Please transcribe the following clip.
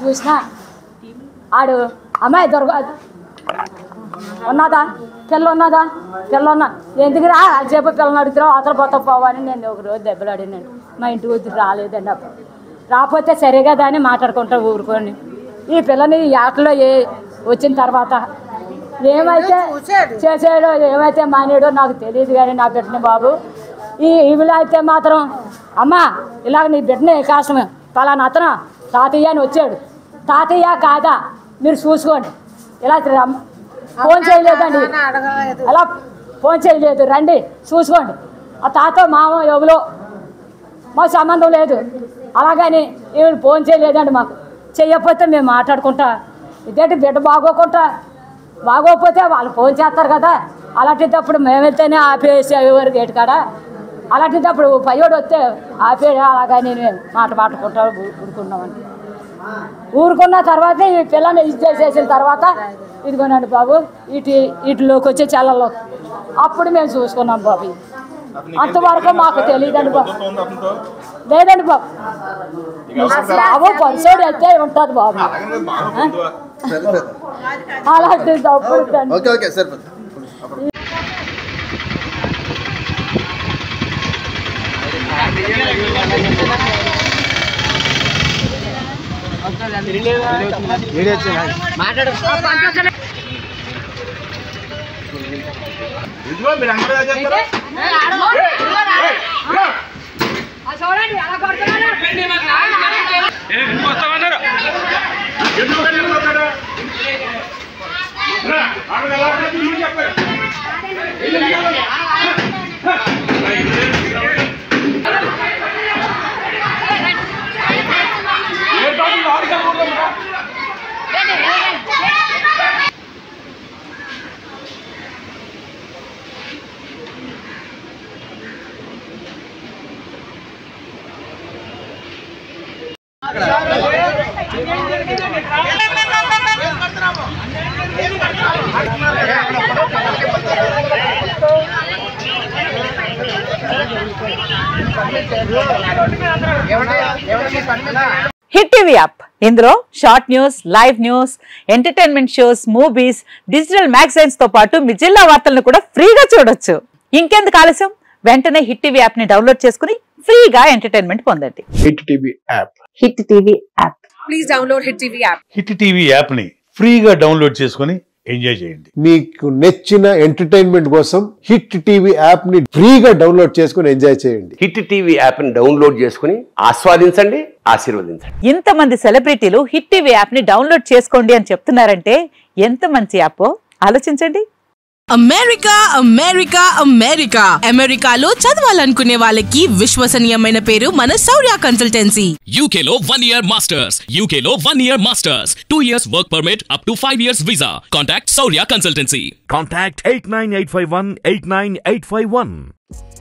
చూసినా ఆడు అమ్మాయి ఉన్నదా పిల్ల ఉన్నదా పిల్ల ఉన్నా ఎందుకు రా సేపు పిల్లని అడుగుతావు అవతల పోతా పోవని నేను ఒక రోజు దెబ్బలాడినాను. మా ఇంటి వద్దు రాలేదండి. అప్పుడు రాకపోతే సరే కదా అని మాట్లాడుకుంటా ఊరుకొని ఈ పిల్లని ఈ ఆటలో వచ్చిన తర్వాత ఏమైతే చేసాడో ఏమైతే మానేడో నాకు తెలియదు. కానీ నా బిడ్డని బాబు ఈవిలో అయితే మాత్రం అమ్మ ఇలాగ నీ బిడ్డని కాష్టం పలానా అతను తాతయ్య అని వచ్చాడు. తాతయ్య కాదా మీరు చూసుకోండి. ఇలా ఫోన్ చేయలేదండి, అలా ఫోన్ చేయలేదు, రండి చూసుకోండి. ఆ తాత మామ ఎవరో మాకు సంబంధం లేదు. అలాగని ఈవిడ ఫోన్ చేయలేదండి. మాకు చెయ్యకపోతే మేము మాట్లాడుకుంటా ఇదేంటి బిడ్డ బాగోకపోతే వాళ్ళు ఫోన్ చేస్తారు కదా. అలాంటిదప్పుడు మేము వెళ్తేనే ఆపేసేవారు గేటు కాడ. అలాంటిదప్పుడు పయ్యోడు వస్తే ఆపే అలాగని మేము మాట్లాడుకుంటా ఊరుకున్నామని. ఊరుకున్న తర్వాత ఈ పిల్లని చేసేసిన తర్వాత ఇదిగోనండి బాబు వీటిలోకి వచ్చే చల్లలో అప్పుడు మేము చూసుకున్నాం బాబు. అంతవరకు మాకు తెలియదండి బాబు. లేదండి బాబు, బాబు పరిసోడు అయితే ఉంటుంది బాబు. అలాంటిది అప్పుడు చూడండి అలా కొడుతున్నాడు. హిట్ టీవీ యాప్ ఇందులో short news, live news, entertainment shows, movies, digital magazines తో పాటు మీ జిల్లా వార్తలను కూడా ఫ్రీగా చూడొచ్చు. ఇంకెందుకు ఆలస్యం, వెంటనే హిట్ టీవీ యాప్ ని డౌన్లోడ్ చేసుకుని ఫ్రీగా ఎంటర్టైన్మెంట్ పొందండి. Hit TV app. Hit TV app. Please download hit TV app. Hit TV app ని ఫ్రీగా డౌన్లోడ్ చేసుకుని ఎంజాయ్ చేయండి. మీకు నచ్చిన ఎంటర్టైన్మెంట్ కోసం హిట్ టీవీ యాప్ ని ఫ్రీగా డౌన్లోడ్ చేసుకుని ఎంజాయ్ చేయండి. హిట్ టీవీ యాప్ ని డౌన్లోడ్ చేసుకుని ఆస్వాదించండి, ఆశీర్వదించండి. ఇంతమంది సెలబ్రిటీలు హిట్ టీవీ యాప్ ని డౌన్లోడ్ చేసుకోండి అని చెప్తున్నారంటే ఎంత మంచి యాప్ ఆలోచించండి. అమెరికా అమెరికా అమెరికా అమెరికాలో చదవాలనుకునే వాళ్ళకి విశ్వసనీయమైన పేరు మన శౌర్య కన్సల్టెన్సీ. UK లో 1 year masters, UK లో 1 year masters, 2 years work permit up to 5 years visa. Contact Saurya Consultancy. Contact 89851 89851.